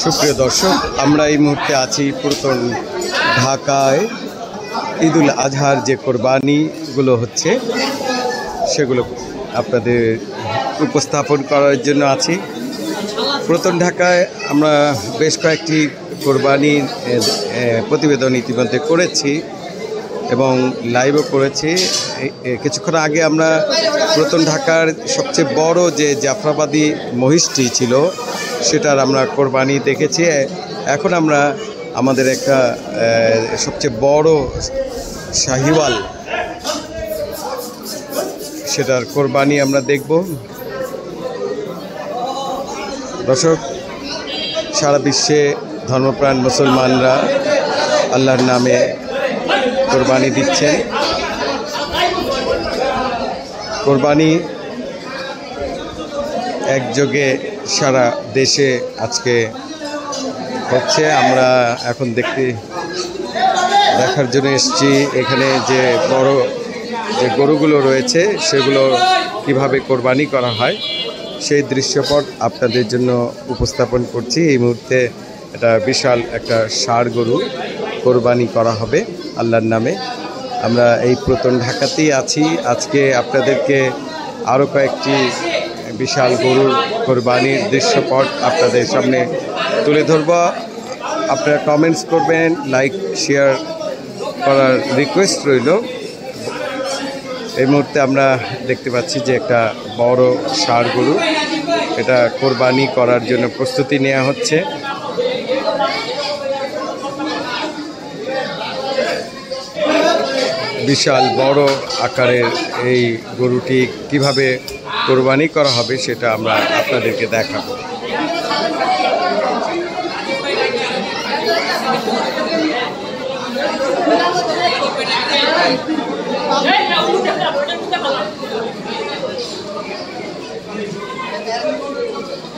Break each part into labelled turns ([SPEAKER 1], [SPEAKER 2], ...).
[SPEAKER 1] সুপ্রিয় দর্শক, আমরা এই মুহূর্তে আছি পুরাতন ঢাকায় ঈদুল আজহার যে কোরবানিগুলো হচ্ছে সেগুলো আপনাদের উপস্থাপন করার জন্য আছি। পুরাতন ঢাকায় আমরা বেশ কয়েকটি কোরবানির প্রতিবেদন ইতিমধ্যে করেছি এবং লাইভও করেছি। কিছুক্ষণ আগে আমরা পুরাতন ঢাকার সবচেয়ে বড় যে জাফরাবাদী মহিষটি ছিল সেটার আমরা কোরবানি দেখেছি। এখন আমরা আমাদের একটা সবচেয়ে বড় শাহিওয়াল সেটার কোরবানি আমরা দেখব। দর্শক, সারা বিশ্বে ধর্মপ্রাণ মুসলমানরা আল্লাহর নামে কোরবানি দিচ্ছেন। কোরবানি একযোগে সারা দেশে আজকে হচ্ছে। আমরা এখন দেখার জন্য এসেছি এখানে যে বড় যে গরুগুলো রয়েছে সেগুলো কিভাবে কোরবানি করা হয় সেই দৃশ্যপট আপনাদের জন্য উপস্থাপন করছি। এই মুহূর্তে এটা বিশাল একটা ষাঁড় গরু কোরবানি করা হবে আল্লাহর নামে। আমরা এই পুরাতন ঢাকাতেই আছি। আজকে আপনাদেরকে আরও কয়েকটি বিশাল গরুর কোরবানির দৃশ্যপট আপনাদের সামনে তুলে ধরব। আপনারা কমেন্টস করবেন, লাইক শেয়ার করার রিকোয়েস্ট রইল। এই মুহূর্তে আমরা দেখতে পাচ্ছি যে একটা বড় ষাঁড় গরু, এটা কোরবানি করার জন্য প্রস্তুতি নেওয়া হচ্ছে। বিশাল বড় আকারের এই গরুটি কিভাবে কোরবানি করা হবে সেটা আমরা আপনাদেরকে দেখাবো।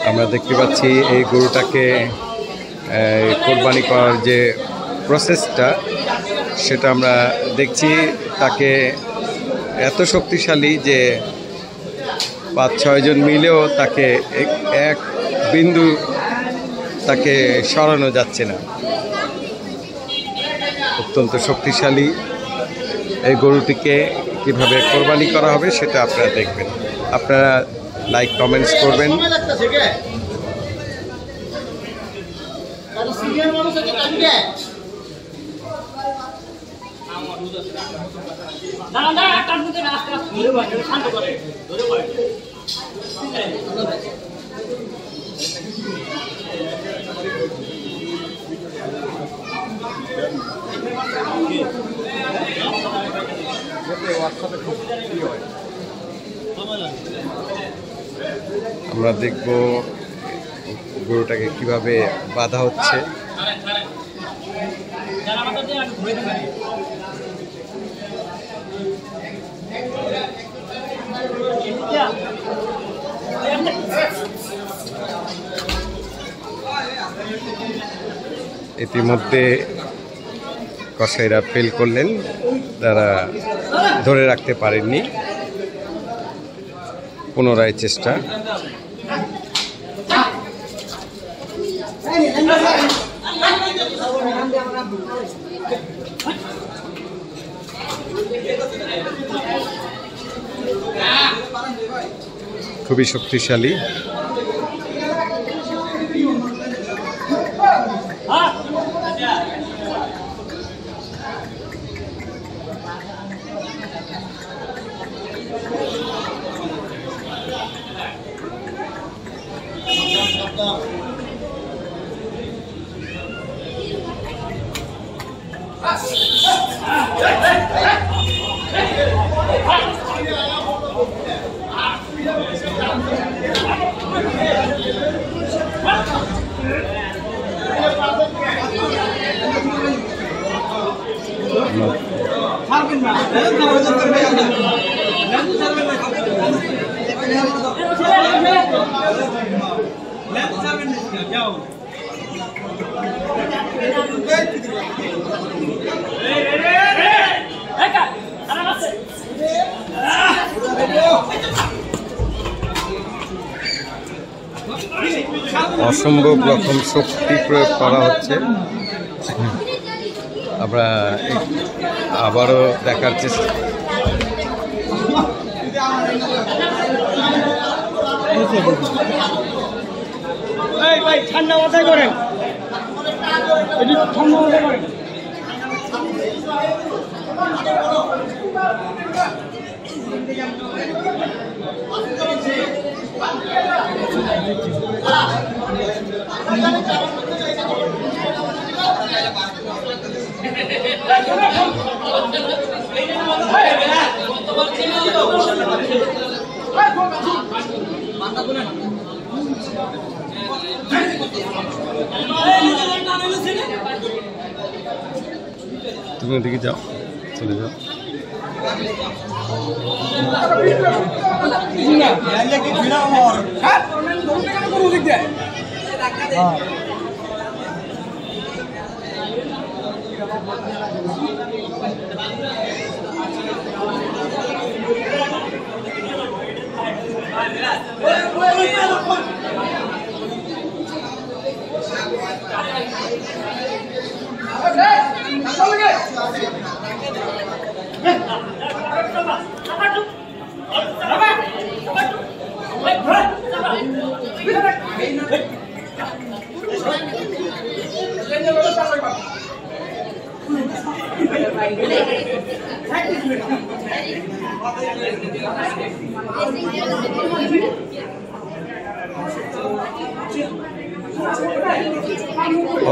[SPEAKER 1] আমরা দেখতে পাচ্ছি এই গরুটাকে কোরবানি করার যে প্রসেসটা সেটা আমরা দেখছি। তাকে এত শক্তিশালী যে 5-6 জন মিলেও তাকে এক বিন্দু তাকে সরানো যাচ্ছে না। অত্যন্ত শক্তিশালী এই গরুটিকে কিভাবে কোরবানি করা হবে সেটা আপনারা দেখবেন। আপনারা লাইক কমেন্টস করবেন। আমরা দেখব গরুটাকে কিভাবে বাঁধা হচ্ছে। ইতিমধ্যে কসাইরা ফেল করলেন, তারা ধরে রাখতে পারেননি। পুনরায় চেষ্টা। খুবই শক্তিশালী। অসম্ভব রকম শক্তি প্রয়োগ করা হচ্ছে। আমরা আবারও দেখার চেষ্টা
[SPEAKER 2] ঠান্ডা মাথায় করেন, ঠান্ডা মাথায় করেন।
[SPEAKER 1] তুমি ওদিকে যাও, চলে যাও।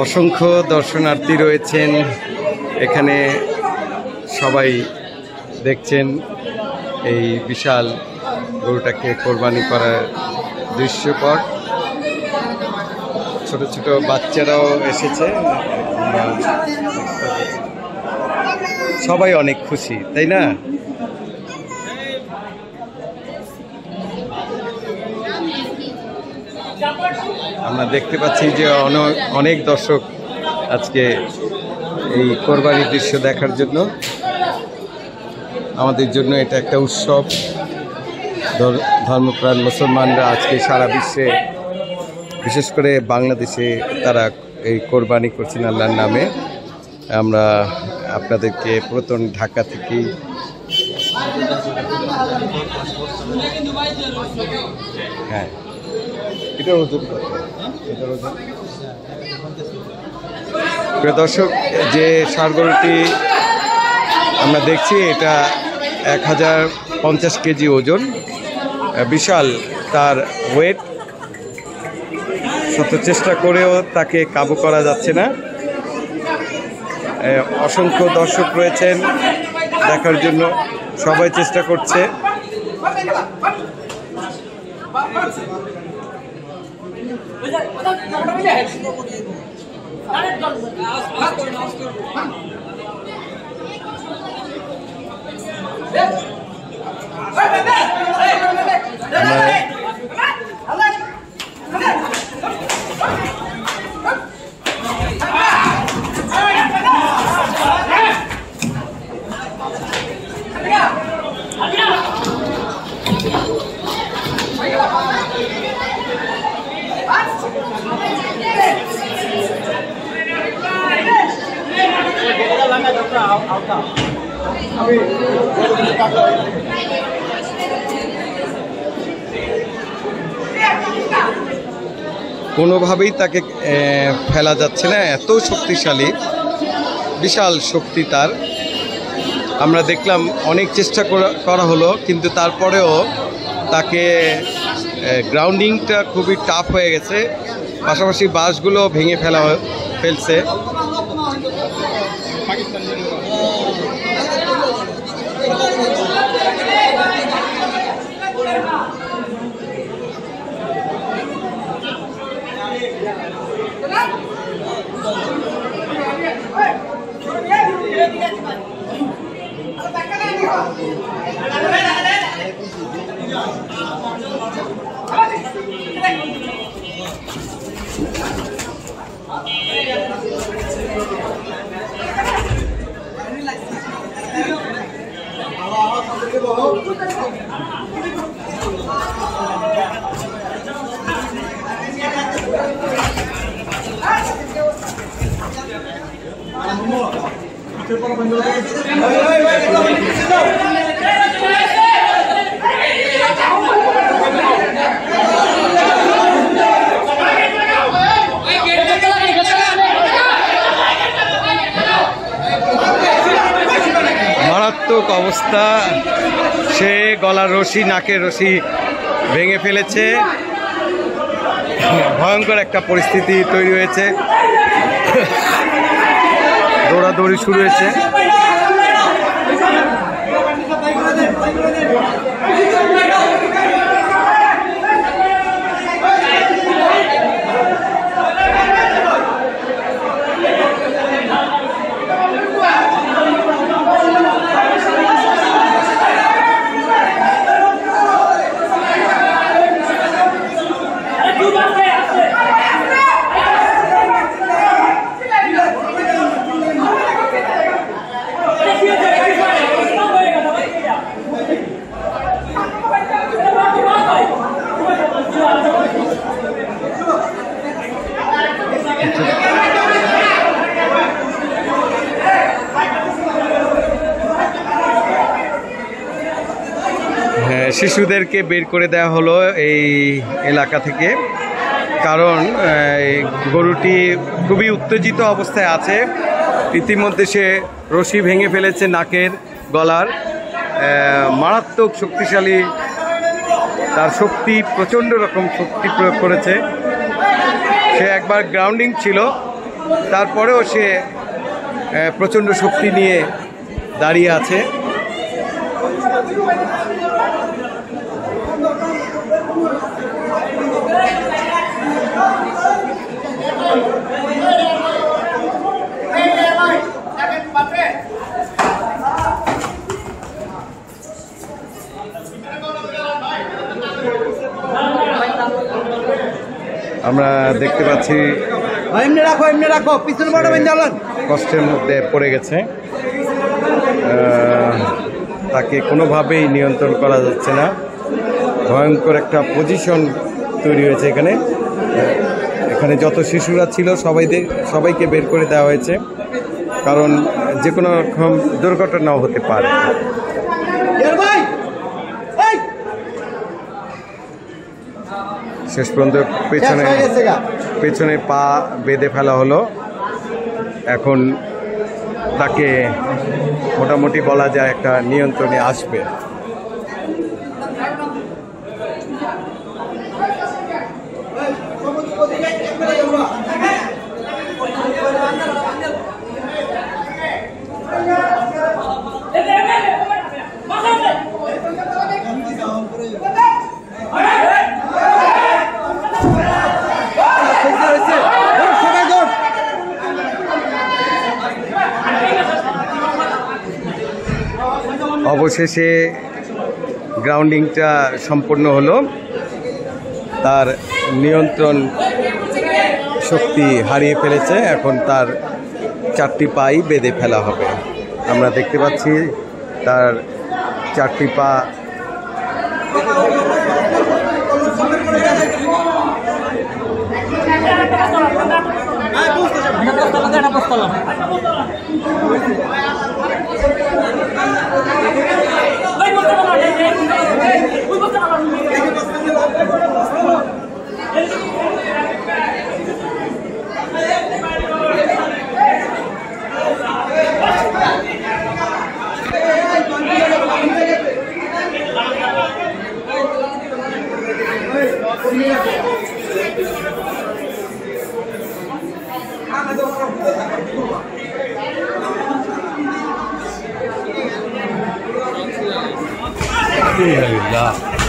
[SPEAKER 1] অসংখ্য দর্শনার্থী রয়েছেন এখানে, সবাই দেখছেন এই বিশাল গরুটাকে কোরবানি করার দৃশ্যপট। ছোট ছোট বাচ্চারাও এসেছে, সবাই অনেক খুশি, তাই না? আমরা দেখতে পাচ্ছি যে অনেক দর্শক আজকে এই কোরবানির দৃশ্য দেখার জন্য। আমাদের জন্য এটা একটা উৎসব। ধর্মপ্রাণ মুসলমানরা আজকে সারা বিশ্বে, বিশেষ করে বাংলাদেশে তারা এই কোরবানি করছেন আল্লাহর নামে। আমরা আপনাদেরকে পুরাতন ঢাকা থেকে হ্যাঁ, এটার ওজন কত? এটার ওজন প্রিয় দর্শক, যে ষাঁড় গরুটি আমরা দেখছি এটা 1050 কেজি ওজন, বিশাল তার ওয়েট। শত চেষ্টা করেও তাকে কাবু করা যাচ্ছে না। অসংখ্য দর্শক রয়েছেন দেখার জন্য, সবাই চেষ্টা করছে। কোনোভাবেই তাকে ফেলা যাচ্ছে না, এত শক্তিশালী, বিশাল শক্তি তার। আমরা দেখলাম অনেক চেষ্টা করা হলো, কিন্তু তারপরেও তাকে গ্রাউন্ডিংটা খুবই টাফ হয়ে গেছে, পাশাপাশি বাঁশগুলো ভেঙে ফেলছে। মারাত্মক অবস্থা, সে গলার রশি, নাকের রশি ভেঙে ফেলেছে। ভয়ঙ্কর একটা পরিস্থিতি তৈরি হয়েছে, দৌড়াদৌড়ি শুরু হয়েছে। শিশুদেরকে বের করে দেওয়া হলো এই এলাকা থেকে, কারণ গরুটি খুবই উত্তেজিত অবস্থায় আছে। ইতিমধ্যে সে রশি ভেঙে ফেলেছে নাকের, গলার। মারাত্মক শক্তিশালী, তার শক্তি প্রচণ্ড রকম শক্তি প্রয়োগ করেছে। সে একবার গ্রাউন্ডিং ছিল, তারপরেও সে প্রচণ্ড শক্তি নিয়ে দাঁড়িয়ে আছে। আমরা দেখতে পাচ্ছি কষ্টের মধ্যে পড়ে গেছে, তাকে কোনোভাবেই নিয়ন্ত্রণ করা যাচ্ছে না। ভয়ঙ্কর একটা পজিশন তৈরি হয়েছে এখানে। এখানে যত শিশুরা ছিল সবাইকে বের করে দেওয়া হয়েছে, কারণ যে কোনো রকম দুর্ঘটনাও হতে পারে। শেষ পর্যন্ত পেছনে পা বেঁধে ফেলা হলো। এখন তাকে মোটামুটি বলা যায় একটা নিয়ন্ত্রণে আসবে। অবশেষে গ্রাউন্ডিংটা সম্পন্ন হলো, তার নিয়ন্ত্রণ শক্তি হারিয়ে ফেলেছে। এখন তার 4টি পাই বেঁধে ফেলা হবে। আমরা দেখতে পাচ্ছি তার 4টি পা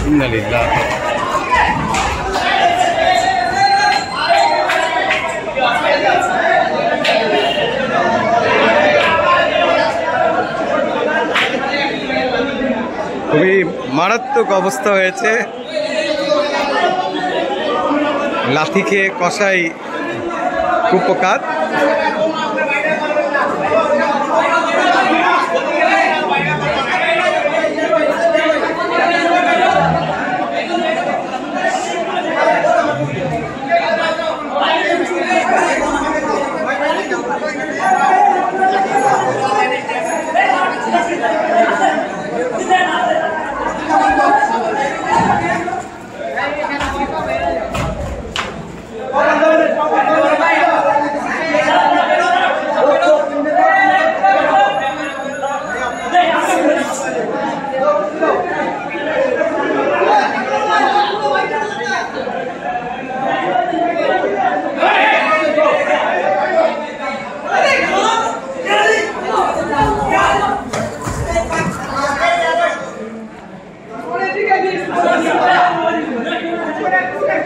[SPEAKER 1] ইন্নালিল্লাহ। খুবই মারাত্মক অবস্থা হয়েছে। লাথি খেয়ে কষাই কুপকার।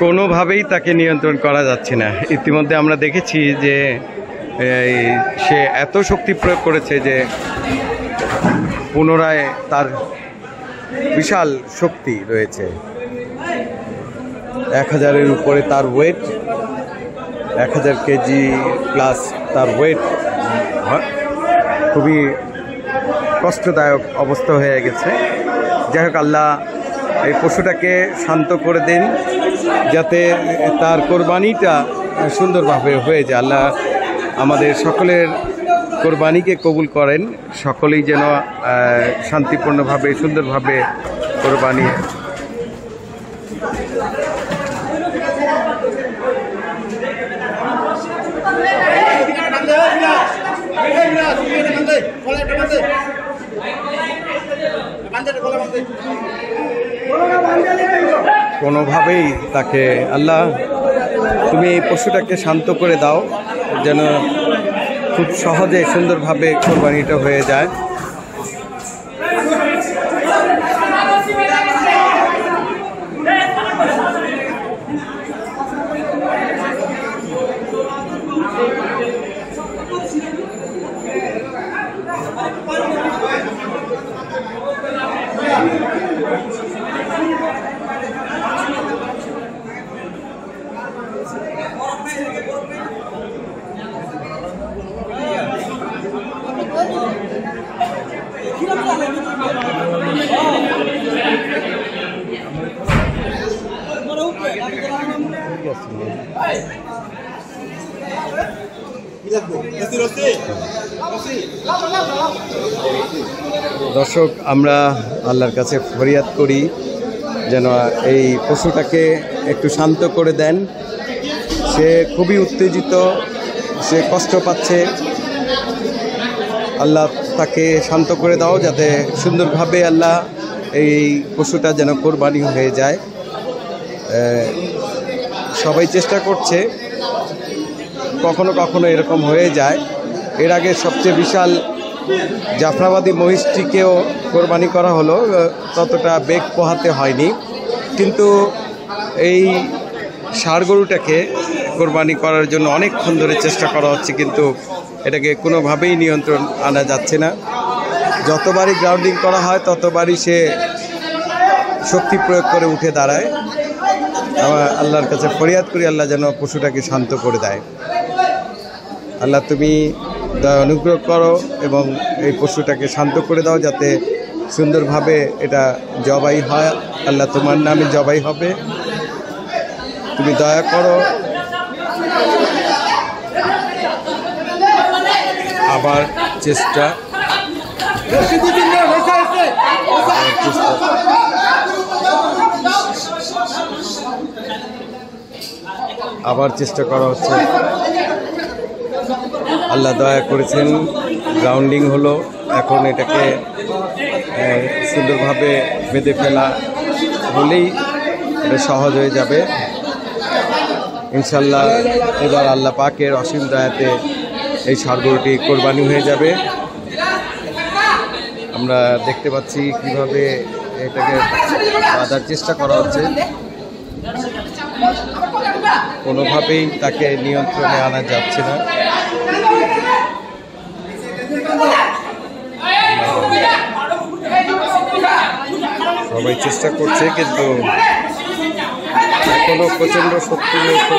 [SPEAKER 1] কোনোভাবেই তাকে নিয়ন্ত্রণ করা যাচ্ছে না। ইতিমধ্যে আমরা দেখেছি যে সে এত শক্তি প্রয়োগ করেছে যে পুনরায় তার বিশাল শক্তি রয়েছে। 1000-এর উপরে তার ওয়েট, 1000 কেজি প্লাস তার ওয়েট। খুবই কষ্টদায়ক অবস্থা হয়ে গেছে। যাই হোক, আল্লাহ এই পশুটাকে শান্ত করে দিন যাতে তার কোরবানিটা সুন্দরভাবে হয়ে যায়। আল্লাহ আমাদের সকলের কোরবানিকে কবুল করেন, সকলেই যেন শান্তিপূর্ণভাবে সুন্দরভাবে কোরবানি। কোনোভাবেই তাকে আল্লাহ তুমি এই পশুটাকে শান্ত করে দাও যেন খুব সহজে সুন্দরভাবে কোরবানিটা হয়ে যায়। দর্শক, আমরা আল্লাহর কাছে ফরিয়াদ করি যেন এই পশুটাকে একটু শান্ত করে দেন। সে খুবই উত্তেজিত, সে কষ্ট পাচ্ছে। আল্লাহ তাকে শান্ত করে দাও যাতে সুন্দরভাবে আল্লাহ এই পশুটা যেন কোরবানি হয়ে যায়। সবাই চেষ্টা করছে, কখনো কখনো এরকম হয়ে যায়। এর আগে সবচেয়ে বিশাল জাফরাবাদী মহিষটিকেও কোরবানি করা হলো, ততটা বেগ পোহাতে হয়নি। কিন্তু এই ষাঁড় গরুটাকে কোরবানি করার জন্য অনেকক্ষণ ধরে চেষ্টা করা হচ্ছে, কিন্তু এটাকে কোনোভাবেই নিয়ন্ত্রণ আনা যাচ্ছে না। যতবারই গ্রাউন্ডিং করা হয় ততবারই সে শক্তি প্রয়োগ করে উঠে দাঁড়ায়। আমরা আল্লাহর কাছে ফরিয়াদ করি আল্লাহ যেন পশুটাকে শান্ত করে দেয়। আল্লাহ তুমি অনুগ্রহ করো এবং এই পশুটাকে শান্ত করে দাও যাতে সুন্দরভাবে এটা জবাই হয়। আল্লাহ তোমার নামে জবাই হবে, তুমি দয়া করো। আবার চেষ্টা করা হচ্ছে। আল্লাহ দয়া করেছেন, গ্রাউন্ডিং হলো। এখন এটাকে সুন্দরভাবে বেঁধে ফেলা হলেই এটা সহজ হয়ে যাবে ইনশাল্লাহ। এবার আল্লাহ পাকের অসীম দয়াতে এই ষাঁড় গরুটি কোরবানি হয়ে যাবে। আমরা দেখতে পাচ্ছি কিভাবে এটাকে বাঁধার চেষ্টা করা হচ্ছে, কোনোভাবেই তাকে নিয়ন্ত্রণে আনা যাচ্ছে না। সবাই চেষ্টা করছে কিন্তু এখনো প্রচন্ড শক্তি রয়েছে।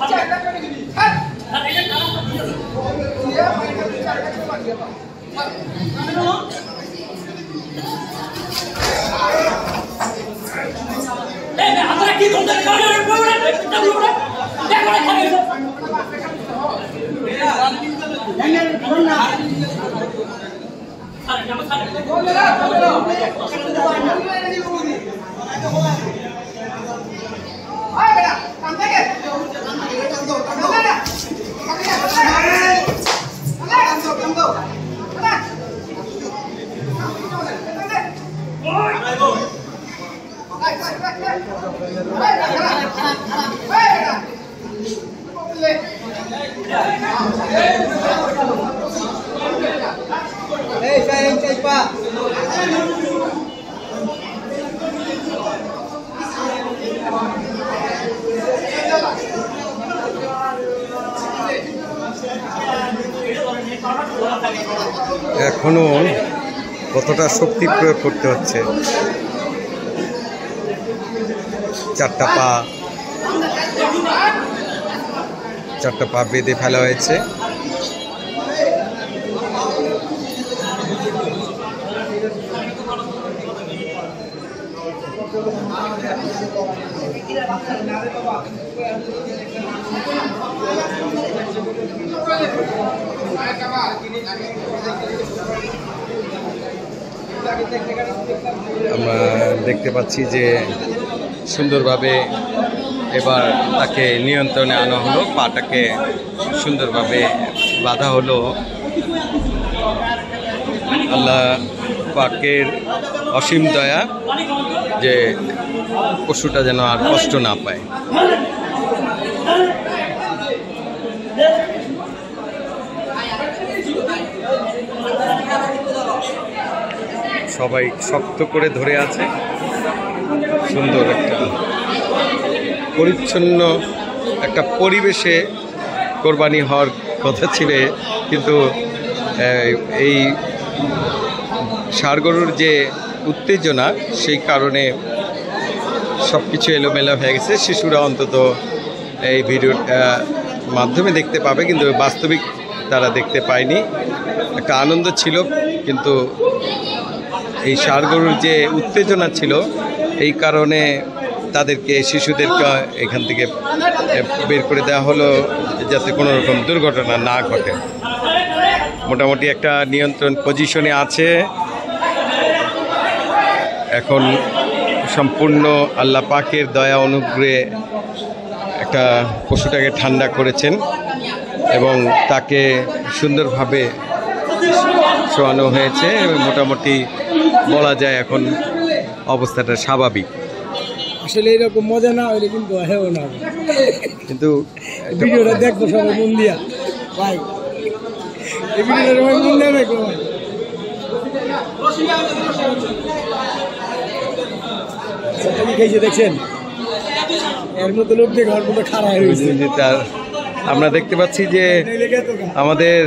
[SPEAKER 3] Kita
[SPEAKER 1] এখনো কতটা শক্তি প্রয়োগ করতে হচ্ছে। চারটা পা বেঁধে ফেলা হয়েছে। আমরা দেখতে পাচ্ছি যে সুন্দরভাবে এবার তাকে নিয়ন্ত্রণে আনা হলো, পাটাকে সুন্দরভাবে বাঁধা হলো। আল্লাহ পাকের অসীম দয়া যে পশুটা যেন আর কষ্ট না পায়। সবাই শক্ত করে ধরে আছে। সুন্দর একটা পরিচ্ছন্ন একটা পরিবেশে কোরবানি হওয়ার কথা ছিল, কিন্তু এই ষাঁড় গরুর যে উত্তেজনা সেই কারণে সব কিছু এলোমেলো হয়ে গেছে। শিশুরা অন্তত এই ভিডিওর মাধ্যমে দেখতে পাবে, কিন্তু বাস্তবিক তারা দেখতে পায়নি। একটা আনন্দ ছিল, কিন্তু এই ষাঁড় গরুর যে উত্তেজনা ছিল এই কারণে তাদেরকে, শিশুদেরকে এখান থেকে বের করে দেওয়া হলো যাতে কোনো রকম দুর্ঘটনা না ঘটে। মোটামুটি একটা নিয়ন্ত্রণ পজিশনে আছে। এখন সম্পূর্ণ আল্লাহ পাকের দয়া অনুগ্রহে একটা পশুটাকে ঠান্ডা করেছেন এবং তাকে সুন্দরভাবে শোয়ানো হয়েছে। মোটামুটি বলা যায় এখন অবস্থাটা স্বাভাবিক।
[SPEAKER 2] আসলে এরকম মজা না হলে কিন্তু হেও না,
[SPEAKER 1] কিন্তু
[SPEAKER 2] ভিডিওটা দেখবো সবাই মন দিয়া ভাই, এই ভিডিওটা সবাই মন দিয়ে দেখবো ভাই। খেয়েছে দেখছেন, এর মতো লোক দিয়ে ঘর মতো খারাপ হয়ে গেছে।
[SPEAKER 1] তার আমরা দেখতে পাচ্ছি যে আমাদের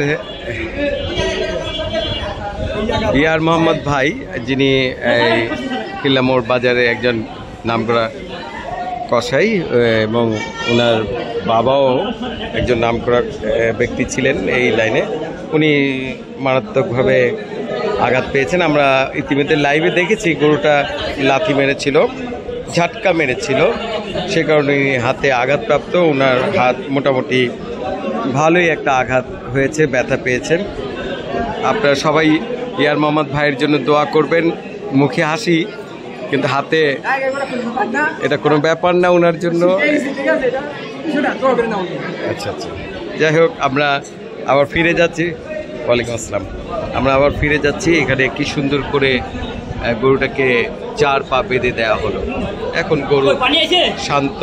[SPEAKER 1] ইয়ার মোহাম্মদ ভাই, যিনি এই কিল্লামোড় বাজারে একজন নামকরা কসাই এবং ওনার বাবাও একজন নামকরা ব্যক্তি ছিলেন এই লাইনে, উনি মারাত্মকভাবে আঘাত পেয়েছেন। আমরা ইতিমধ্যে লাইভে দেখেছি গরুটা লাথি মেরেছিল, ঝাটকা মেরেছিল, সে কারণে হাতে আঘাতপ্রাপ্ত। ওনার হাত মোটামুটি ভালোই একটা আঘাত হয়েছে, ব্যথা পেয়েছেন। আপনারা সবাই ইয়ার মোহাম্মদ ভাইয়ের জন্য দোয়া করবেন। মুখে হাসি, কিন্তু হাতে এটা কোনো ব্যাপার না ওনার জন্য। আচ্ছা আচ্ছা, যাই হোক, আমরা আবার ফিরে যাচ্ছি। ওয়ালাইকুম আসসালাম। আমরা আবার ফিরে যাচ্ছি। এখানে কি সুন্দর করে গরুটাকে 4 পা বেঁধে দেওয়া হলো। এখন গরু শান্ত,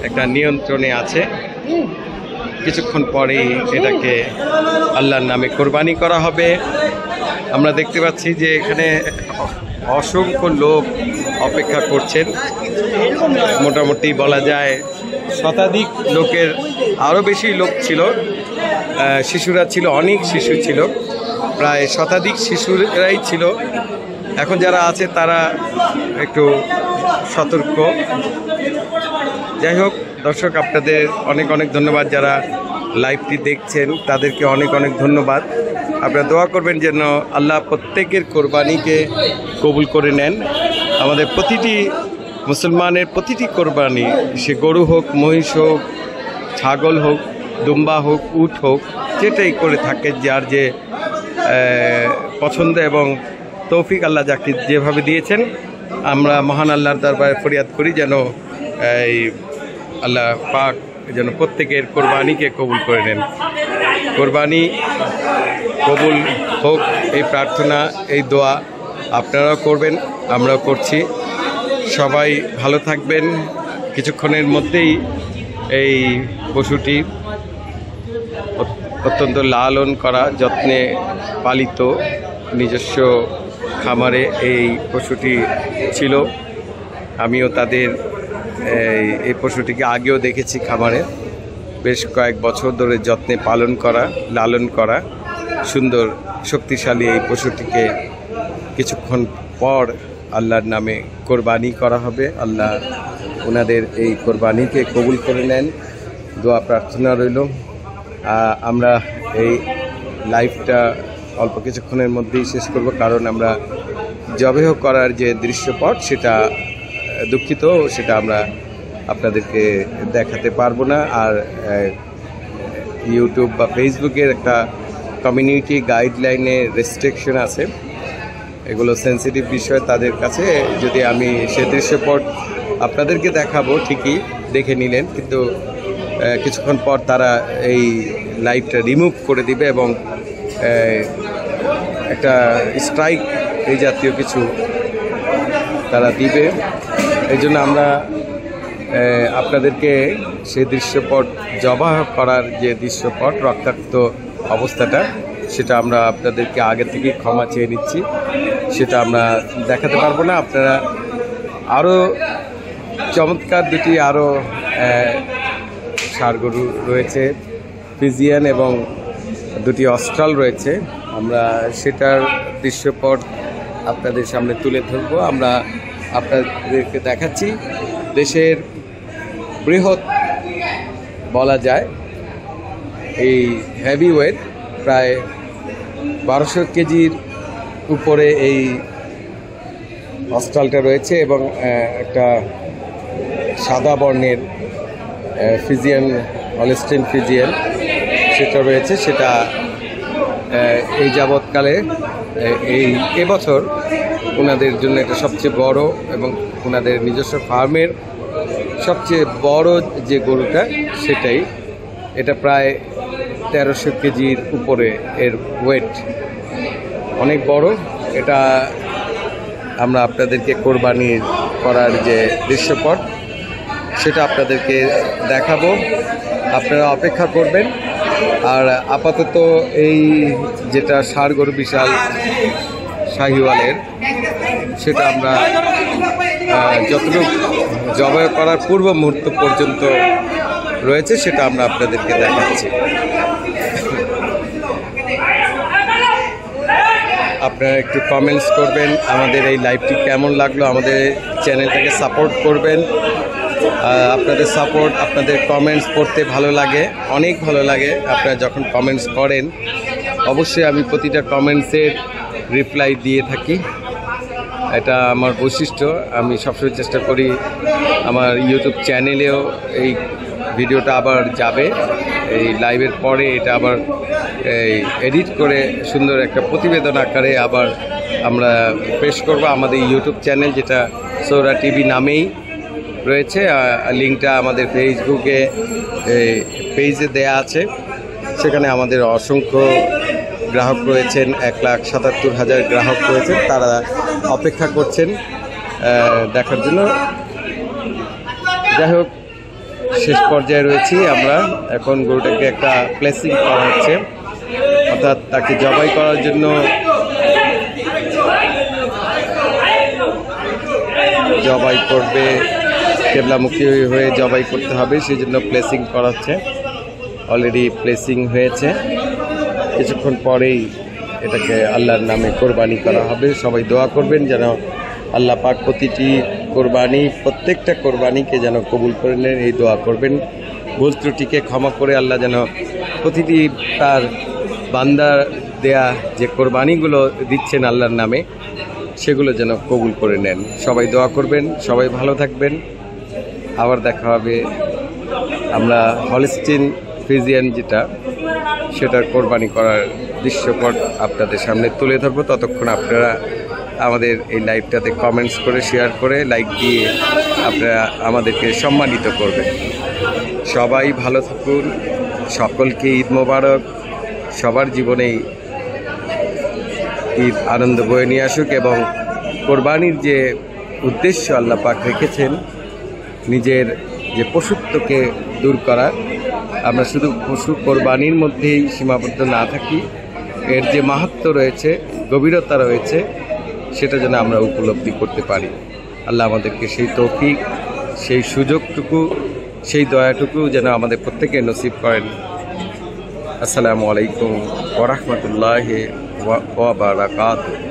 [SPEAKER 1] একটা নিয়ন্ত্রণে আছে। কিছুক্ষণ পরেই এটাকে আল্লাহর নামে কোরবানি করা হবে। আমরা দেখতে পাচ্ছি যে এখানে অসংখ্য লোক অপেক্ষা করছেন। মোটামুটি বলা যায় শতাধিক লোকের, আরও বেশি লোক ছিল। শিশুরা ছিল, অনেক শিশু ছিল, প্রায় শতাধিক শিশুরাই ছিল। এখন যারা আছে তারা একটু সতর্ক। যাই হোক দর্শক, আপনাদের অনেক অনেক ধন্যবাদ। যারা লাইভটি দেখছেন তাদেরকে অনেক অনেক ধন্যবাদ। আপনারা দোয়া করবেন যেন আল্লাহ প্রত্যেকের কোরবানিকে কবুল করে নেন। আমাদের প্রতিটি মুসলমানের প্রতিটি কোরবানি, সে গরু হোক, মহিষ হোক, ছাগল হোক, দুম্বা হোক, উট হোক, যেটাই করে থাকে, যার যে পছন্দ এবং তৌফিক আল্লাহ যাকে যেভাবে দিয়েছেন, আমরা মহান আল্লাহর দরবারে ফরিয়াদ করি যেন এই আল্লাহ পাক যেন প্রত্যেকের কোরবানিকে কবুল করে নেন। কোরবানি কবুল হোক এই প্রার্থনা, এই দোয়া আপনারাও করবেন, আমরাও করছি। সবাই ভালো থাকবেন। কিছুক্ষণের মধ্যেই এই পশুটি অত্যন্ত লালন করা, যত্নে পালিত নিজস্ব খামারে এই পশুটি ছিল। আমিও তাদের এই পশুটিকে আগেও দেখেছি খামারে। বেশ কয়েক বছর ধরে যত্নে পালন করা, লালন করা সুন্দর শক্তিশালী এই পশুটিকে কিছুক্ষণ পর আল্লাহর নামে কোরবানি করা হবে। আল্লাহ ওনাদের এই কোরবানিকে কবুল করে নেন, দোয়া প্রার্থনা রইল। আমরা এই লাইভটা অল্প কিছুক্ষণের মধ্যেই শেষ করব, কারণ আমরা জবেহ করার যে দৃশ্যপট সেটা দুঃখিত, সেটা আমরা আপনাদেরকে দেখাতে পারবো না। আর ইউটিউব বা ফেসবুকের একটা কমিউনিটি গাইডলাইনে রেস্ট্রিকশন আছে, এগুলো সেন্সিটিভ বিষয় তাদের কাছে। যদি আমি সে দৃশ্যপট আপনাদেরকে দেখাবো, ঠিকই দেখে নিলেন, কিন্তু কিছুক্ষণ পর তারা এই লাইভটা রিমুভ করে দিবে এবং একটা স্ট্রাইক এই জাতীয় কিছু তারা দিবে। এই জন্য আমরা আপনাদেরকে সেই দৃশ্যপট জবাহ করার যে দৃশ্যপট রক্তাক্ত অবস্থাটা, সেটা আমরা আপনাদেরকে আগে থেকে ক্ষমা চেয়ে নিচ্ছি, সেটা আমরা দেখাতে পারবো না। আপনারা আরও চমৎকার দুটি আরও ষাঁড় গরু রয়েছে, ফ্রিজিয়ান এবং দুটি অস্ট্রাল রয়েছে, আমরা সেটার দৃশ্যপট আপনাদের সামনে তুলে ধরবো। আমরা আপনাদেরকে দেখাচ্ছি দেশের বৃহৎ বলা যায় এই হেভি ওয়েট, প্রায় 1200 কেজির উপরে এই অস্ট্রালটা রয়েছে এবং একটা সাদা বর্ণের ফ্রিজিয়ান, হলস্টেইন ফ্রিজিয়ান সেটা রয়েছে। সেটা এই যাবৎকালে এবছর ওনাদের জন্য এটা সবচেয়ে বড় এবং ওনাদের নিজস্ব ফার্মের সবচেয়ে বড় যে গরুটা সেটাই। এটা প্রায় 1300 কেজির উপরে এর ওয়েট, অনেক বড়। এটা আমরা আপনাদেরকে কোরবানি করার যে দৃশ্যপট সেটা আপনাদেরকে দেখাবো, আপনারা অপেক্ষা করবেন। আর আপাতত এই যেটা ষাঁড় গরু বিশাল শাহিওয়ালের, সেটা আমরা যতটুকু জবাই করার পূর্ব মুহূর্ত পর্যন্ত রয়েছে সেটা আমরা আপনাদেরকে দেখাচ্ছি। আপনারা একটু কমেন্টস করবেন, আমাদের এই লাইভটি কেমন লাগলো, আমাদের চ্যানেলটাকে সাপোর্ট করবেন। আপনাদের সাপোর্ট, আপনাদের কমেন্টস পড়তে ভালো লাগে, অনেক ভালো লাগে। আপনারা যখন কমেন্টস করেন অবশ্যই আমি প্রতিটা কমেন্টসের রিপ্লাই দিয়ে থাকি, এটা আমার বৈশিষ্ট্য। আমি সবসময় চেষ্টা করি আমার ইউটিউব চ্যানেলেও এই ভিডিওটা আবার যাবে, এই লাইভের পরে এটা আবার এই এডিট করে সুন্দর একটা প্রতিবেদন আকারে আবার আমরা পেশ করব আমাদের ইউটিউব চ্যানেল, যেটা সৌরা টিভি নামেই রয়েছে। লিঙ্কটা আমাদের ফেসবুকে পেজে দেয়া আছে, সেখানে আমাদের অসংখ্য গ্রাহক রয়েছেন, 1,77,000 গ্রাহক রয়েছেন, তারা অপেক্ষা করছেন দেখার জন্য। যাই হোক, শেষ পর্যায়ে রয়েছি আমরা। এখন গরুটাকে একটা প্লেসিং করা হচ্ছে, অর্থাৎ তাকে জবাই করার জন্য জবাই করবে, কেবলামুখী হয়ে জবাই করতে হবে, সেই জন্য প্লেসিং করা হচ্ছে। অলরেডি প্লেসিং হয়েছে, কিছুক্ষণ পরেই এটাকে আল্লাহর নামে কোরবানি করা হবে। সবাই দোয়া করবেন যেন আল্লাহ পাক প্রতিটি কোরবানি, প্রত্যেকটা কোরবানিকে যেন কবুল করে নেন, এই দোয়া করবেন। ভুল ত্রুটিকে ক্ষমা করে আল্লাহ যেন প্রতিটি তার বান্দার দেয়া যে কোরবানিগুলো দিচ্ছেন আল্লাহর নামে, সেগুলো যেন কবুল করে নেন। সবাই দোয়া করবেন, সবাই ভালো থাকবেন। আবার দেখা হবে। আমরা হলস্টিন ফ্রিজিয়ান যেটা, সেটার কোরবানি করার দৃশ্যপট আপনাদের সামনে তুলে ধরবো। ততক্ষণ আপনারা আমাদের এই লাইভটাতে কমেন্টস করে, শেয়ার করে, লাইক দিয়ে আপনারা আমাদেরকে সম্মানিত করবেন। সবাই ভালো থাকুন, সকলকে ঈদ মোবারক। সবার জীবনেই ঈদ আনন্দ বয়ে নিয়ে আসুক এবং কোরবানির যে উদ্দেশ্য আল্লাহ পাক রেখেছেন, নিজের যে পশুত্বকে দূর করা, আমরা শুধু পশু কোরবানির মধ্যেই সীমাবদ্ধ না থাকি, এর যে মাহাত্ম্য রয়েছে, গভীরতা রয়েছে, সেটা যেন আমরা উপলব্ধি করতে পারি। আল্লাহ আমাদেরকে সেই তৌফিক, সেই সুযোগটুকু, সেই দয়াটুকু যেন আমাদের প্রত্যেকে নসিব করেন। আসসালামু আলাইকুম ওয়া রাহমাতুল্লাহি ওয়া বারাকাতুহু।